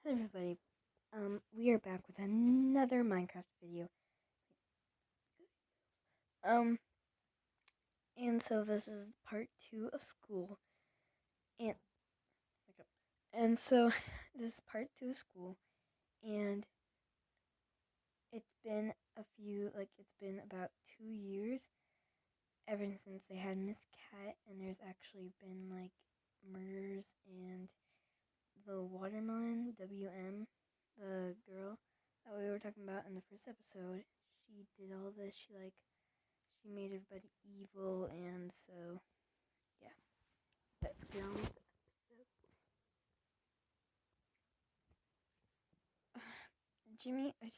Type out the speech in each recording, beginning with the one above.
Hello everybody, we are back with another Minecraft video. Um, and so this is part 2 of school, and so this is part 2 of school, and it's been it's been about 2 years ever since they had Miss Cat, and there's actually been murders, and the watermelon, WM, the girl that we were talking about in the first episode, she did all this, she made everybody evil, and so, yeah, let's get on with the episode. Jimmy, I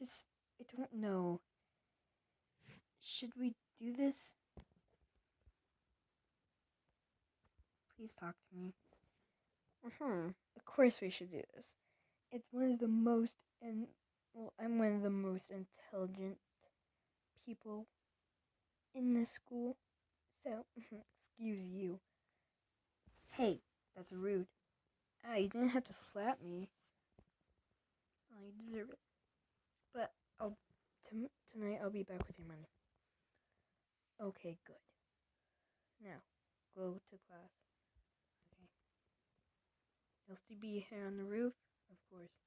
don't know. Should we do this? Please talk to me. Of course we should do this. It's one of the most, I'm one of the most intelligent people in this school, so, excuse you. Hey, that's rude. You didn't have to slap me. You deserve it. But tonight I'll be back with your money. Okay, good. Now, go to class. Okay. You'll still be here on the roof? Of course.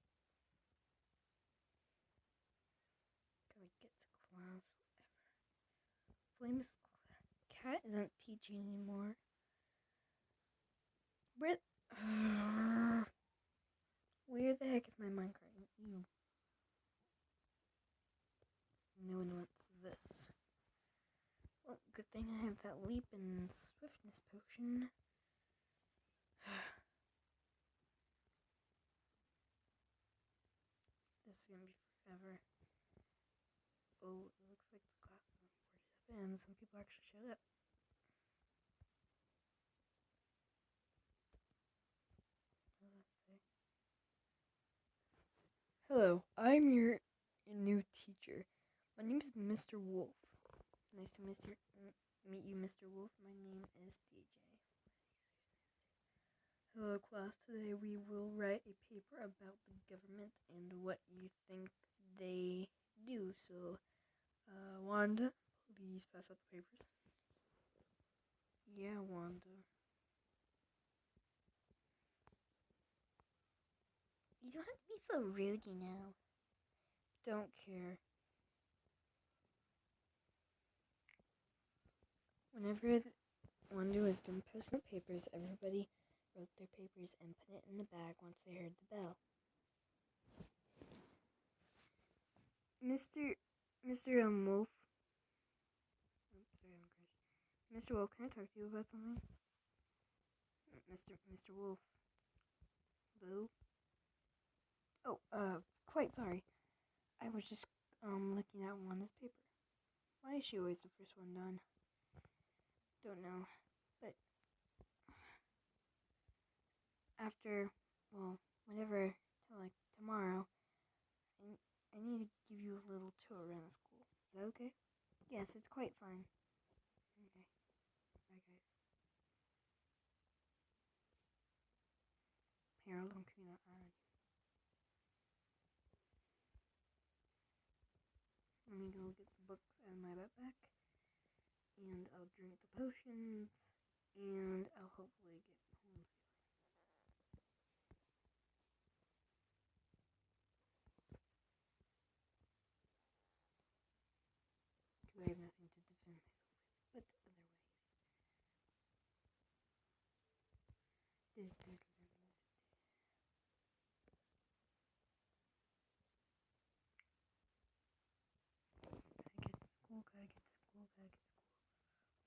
Gotta get to class, whatever. Flame's cat isn't teaching anymore. Where the heck is my Minecraft? Ew. No one wants this. Well, good thing I have that leap and swiftness potion. This is gonna be forever. Oh, it looks like the class isn't boarded up and some people actually showed up. Hello, I'm your new teacher. My name is Mr. Wolf. Nice to meet you, Mr. Wolf. My name is DJ. Hello, class. Today we will write a paper about the government and what you think they do. So, Wanda, please pass out the papers. Yeah, Wanda. You don't have to be so rude, you know. Don't care. Whenever Wanda was done posting the papers, everybody wrote their papers and put it in the bag once they heard the bell. Mr. Wolf. Oops, sorry, I'm crashing. Mr. Wolf, can I talk to you about something? Mr. Wolf. Hello? Oh, quite sorry. I was just, looking at Wanda's paper. Why is she always the first one done? Don't know. But, after, whenever, till, tomorrow, I need to give you a little tour around the school. Is that okay? Yes, it's quite fun. Okay. Bye, guys. Harold, I'm coming out. Let me go get the books out of my backpack. And I'll drink the potions. And I'll hopefully get home. Because I have nothing to defend myself with. But other ways. Gotta get to school.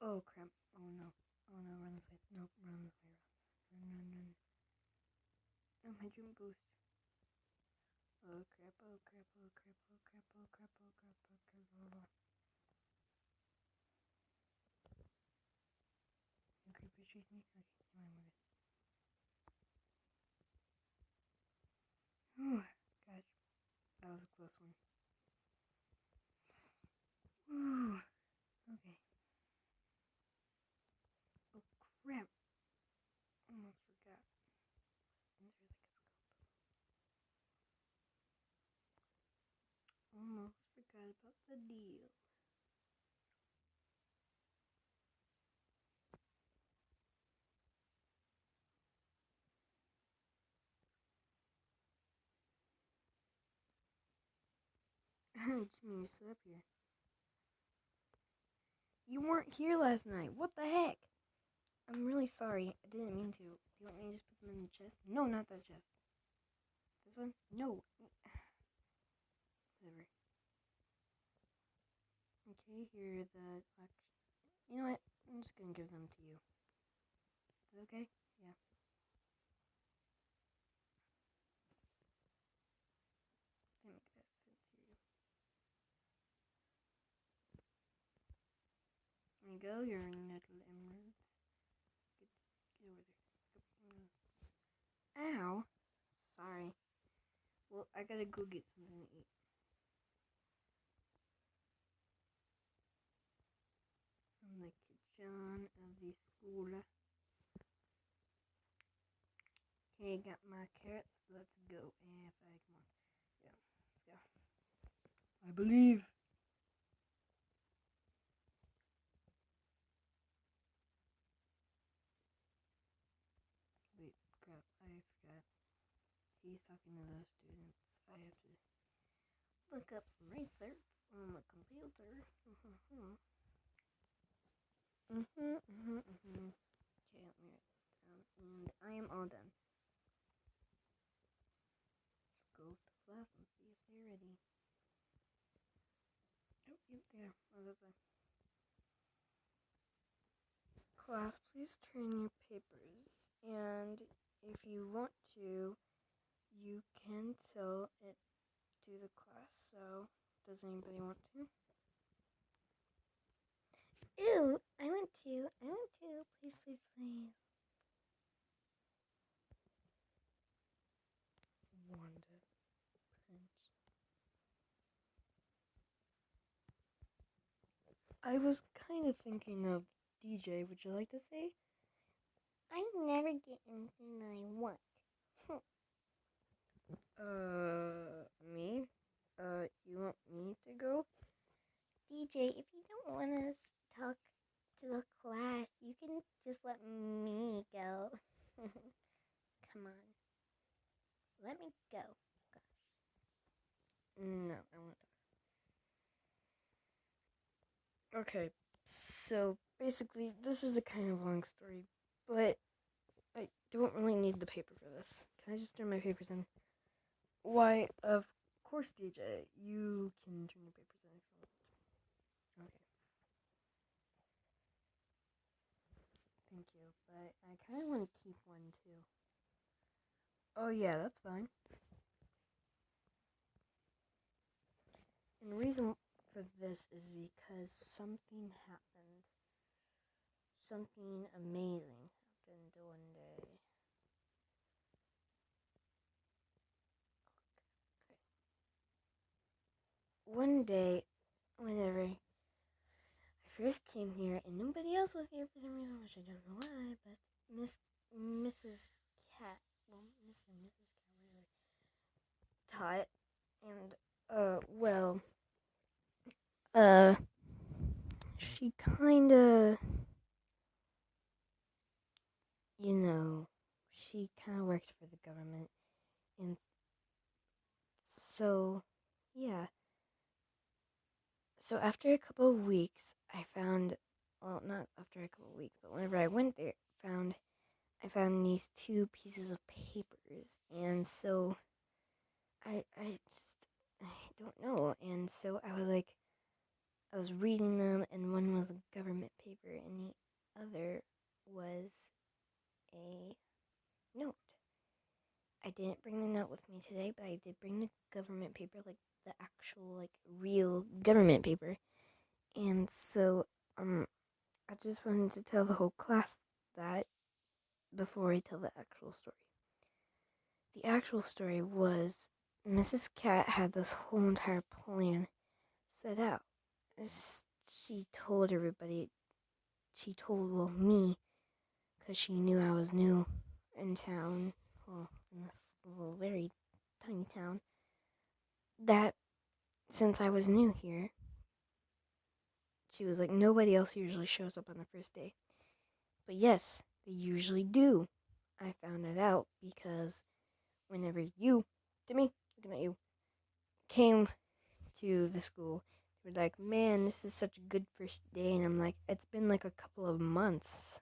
Oh crap. Oh no. Oh no, run this way. Nope, run this way. Run. Oh, my jump boost. Oh crap. Oh crap. You creepers chase me? Okay, come on, we're good. Whew. Gosh, that was a close one. Whew. Okay. Oh crap. Almost forgot. Isn't there like a scope? about the deal. Jimmy, you're still up here. You weren't here last night. What the heck? I'm really sorry. I didn't mean to. Do you want me to just put them in the chest? No, not that chest. This one? No. Whatever. Okay, here are the... You know what? I'm just gonna give them to you. Is that okay? Yeah. They make best fits here. There you go, your little emeralds. Get over there. Ow. Sorry. Well, I gotta go get something to eat. From the kitchen of the school. Okay, got my carrots. Let's go. Come on. Yeah, let's go. I believe. Wait, crap. I forgot. He's talking to the students. I have to look up some research on the computer. Okay, let me write this down. And I am all done. Let's go to class and see if they're ready. Oh, yep, there. What was that? Class, please turn your papers. And if you want to, you can tell it to the class. So, does anybody want to? Ew, I want to. Please, please, please. Wanda. Pinch. I was kind of thinking of DJ. Would you like to say? I never get anything that I want. Me? You want me to go? DJ, if you don't want to talk to the class, you can just let me go. Come on. Let me go. Gosh. No, I want to. Okay, so basically, this is a kind of long story, but I don't really need the paper for this. Can I just turn my papers in? Why, of course, DJ. You can turn your papers in if you want. Okay. Thank you, but I kind of want to keep one too. Oh yeah, that's fine. And the reason for this is because something happened. Something amazing happened one day. Okay. One day, whenever I first came here, and nobody else was here for some reason, which I don't know why, but Mrs. Cat, well, Miss and Mrs. Cat, whatever, taught, and, well, she kinda, she kinda worked for the government, and so, yeah. So after a couple of weeks, I found, well, not after a couple of weeks, but whenever I went there, I found these two pieces of papers, and so I don't know, and so I was reading them, and one was a government paper, and the other was a note. I didn't bring the note with me today, but I did bring the government paper, like the actual, like, real government paper. And so, I just wanted to tell the whole class that before I tell the actual story. The actual story was Mrs. Cat had this whole entire plan set out. She told everybody, well, me, because she knew I was new in town, well, in this little very tiny town, that since I was new here, she was like, nobody else usually shows up on the first day. But yes, they usually do. I found it out because whenever you, looking at you, came to the school, they were like, man, this is such a good first day. And I'm like, it's been like a couple of months,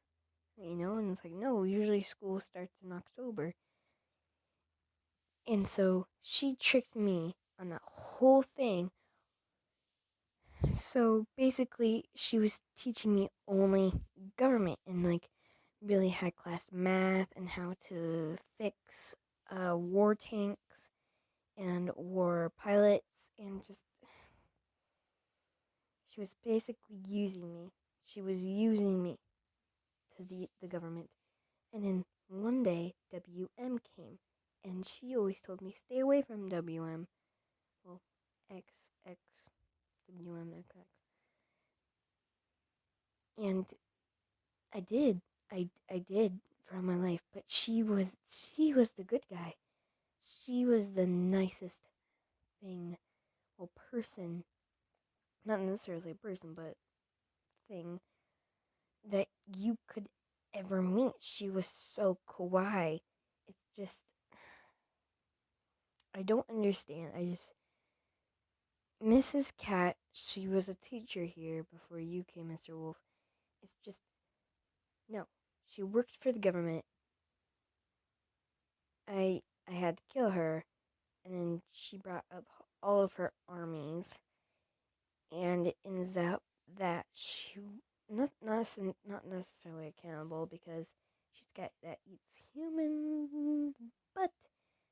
And it's like, no, usually school starts in October. And so she tricked me on that whole thing. So basically, she was teaching me only government and like really high class math and how to fix war tanks and war pilots, and just she was basically using me. She was using me to the government. And then one day, WM came, and she always told me, stay away from WM. Well, XX, WM, XX. And I did. I did for my life, but she was the good guy. She was the nicest thing, well, person, not necessarily a person, but thing that you could ever meet. She was so kawaii. It's just, I don't understand. Mrs. Cat, she was a teacher here before you came, Mr. Wolf. It's just, no. She worked for the government. I had to kill her, and then she brought up all of her armies, and it ends up that she not necessarily a cannibal because she's a cat that eats humans, but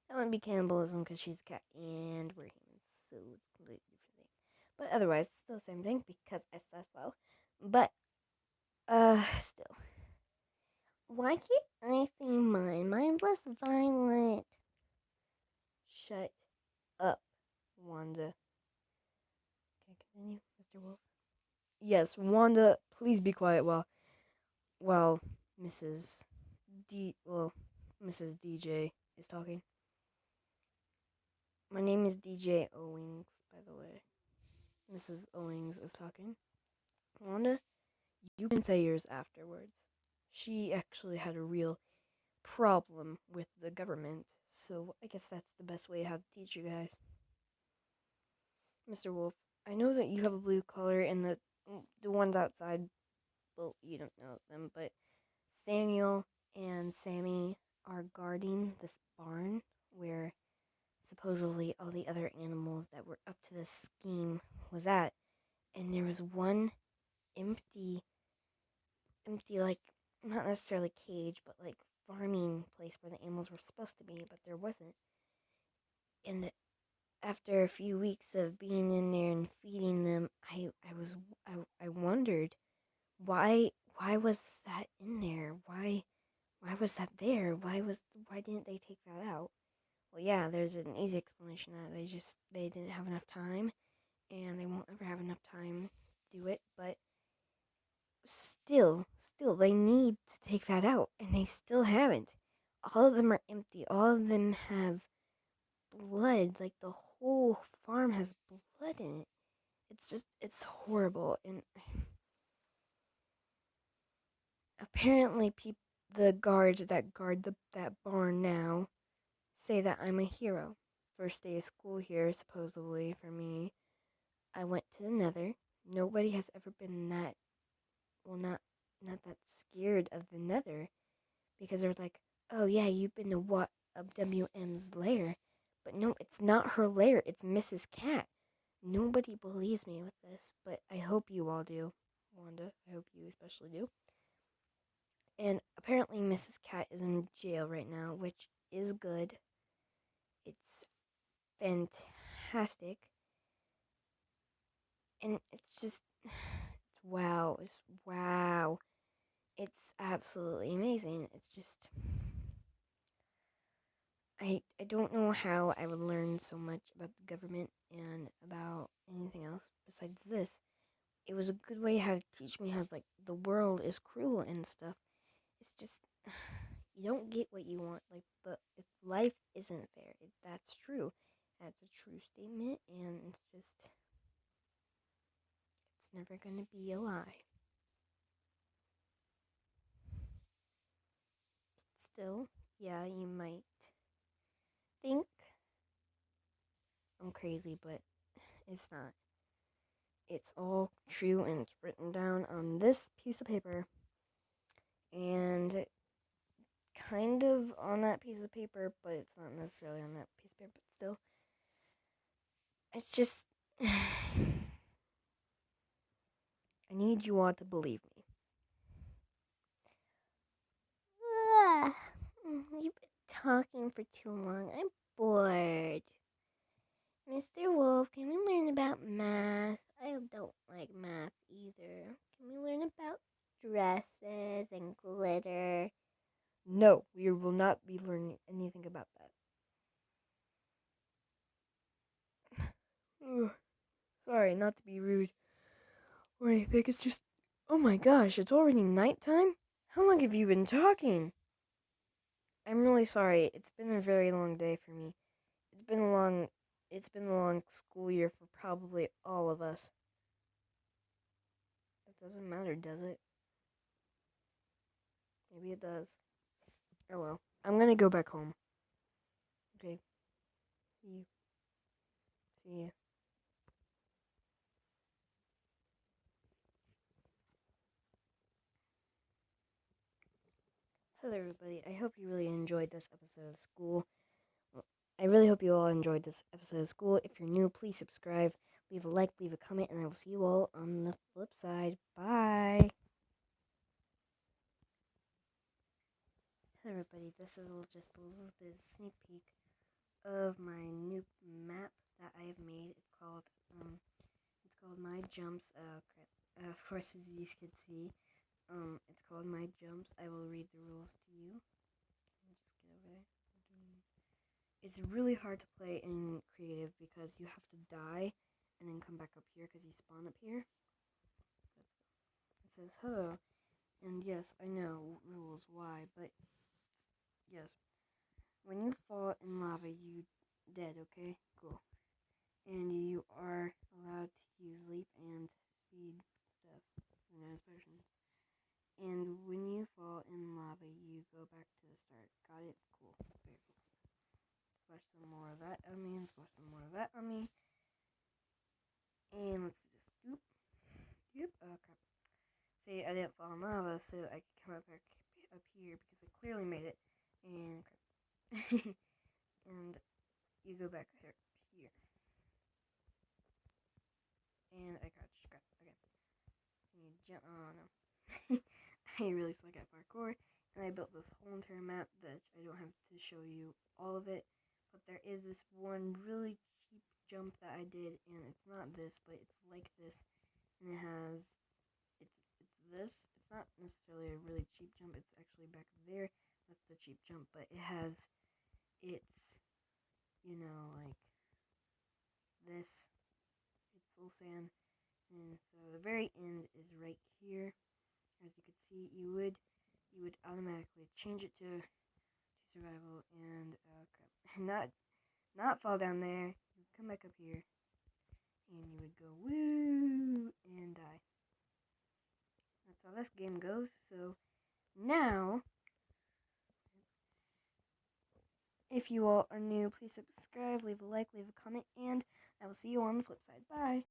that wouldn't be cannibalism because she's a cat and we're humans, so it's a completely different thing. But otherwise, it's still the same thing because I said so. But still, why can't I say mine? Mine's less violent. Shut up, Wanda. Can I continue, Mr. Wolf? Yes, Wanda, please be quiet while Mrs. Mrs. DJ is talking. My name is DJ Owings, by the way. Mrs. Owings is talking. Wanda, you can say yours afterwards. She actually had a real problem with the government, so I guess that's the best way how to teach you guys. Mr. Wolf, I know that you have a blue collar and the ones outside, well, you don't know them, but Samuel and Sammy are guarding this barn where supposedly all the other animals that were up to this scheme was at, and there was one empty like, not necessarily cage, but like farming place where the animals were supposed to be, but there wasn't. And after a few weeks of being in there and feeding them, I wondered why was that in there? Why was that there? Why didn't they take that out? Well, yeah, there's an easy explanation that they didn't have enough time, and they won't ever have enough time to do it. But still, they need to take that out, and they still haven't. All of them are empty. All of them have blood. Like the whole farm has blood in it. It's horrible, and apparently, the guards that guard that barn now say that I'm a hero. First day of school here, supposedly, for me. I went to the Nether. Nobody has ever been that, well, not that scared of the Nether, because they're like, oh yeah, you've been to what, WM's lair. But no, it's not her lair, it's Mrs. Cat. Nobody believes me with this, but I hope you all do. Wanda, I hope you especially do. And apparently Mrs. Cat is in jail right now, which is good. It's fantastic. And it's just, wow. It's absolutely amazing. It's just, I don't know how I would learn so much about the government and about anything else besides this. It was a good way how to teach me how, like, the world is cruel and stuff. It's just, you don't get what you want. Like, if life isn't fair. That's true. That's a true statement, and it's never gonna be a lie. Still, yeah, you might think I'm crazy, but it's not. It's all true, and it's written down on this piece of paper, and kind of on that piece of paper, but it's not necessarily on that piece of paper, but still. It's just, I need you all to believe me. You've been talking for too long. I'm bored. Mr. Wolf, can we learn about math? I don't like math either. Can we learn about dresses and glitter? No, we will not be learning anything about that. Sorry, not to be rude or anything. It's just, oh my gosh, it's already nighttime? How long have you been talking? I'm really sorry. It's been a very long day for me. It's been a long school year for probably all of us. It doesn't matter, does it? Maybe it does. Oh well. I'm gonna go back home. Okay. See you. See ya. Hello, everybody. I hope you really enjoyed this episode of school. I really hope you all enjoyed this episode of school. If you're new, please subscribe, leave a like, leave a comment, and I will see you all on the flip side. Bye. Hello, everybody. This is just a little bit of a sneak peek of my new map that I have made. It's called My Jumps. Of course, as you can see, it's called My Jumps. I will read the rules to you. Let me just get over there. It's really hard to play in creative because you have to die and then come back up here because you spawn up here. It says hello, and yes, I know rules why, but yes, when you fall in lava, you dead. Okay, cool. And you are allowed to use leap and speed stuff in those potions. And when you fall in lava, you go back to the start. Got it? Cool. Very cool. Splash some more of that on me, and splash some more of that on me. And let's just scoop. Yep. Oh crap. See, I didn't fall in lava, so I could come up here because I clearly made it. And crap. And you go back here. And I crouch. Crap. Okay. And you jump. Oh no. I really suck at parkour, and I built this whole entire map that I don't have to show you all of it, but there is this one really cheap jump that I did, and it's not this, but it's like this, and it has, it's this. It's not necessarily a really cheap jump, it's actually back there. That's the cheap jump, but it has, it's, like this. It's Soul Sand, and so the very end is right here. As you can see, you would automatically change it to survival and crap. Not fall down there. You come back up here and you would go woo and die. That's how this game goes. So now, if you all are new, please subscribe, leave a like, leave a comment, and I will see you on the flip side. Bye.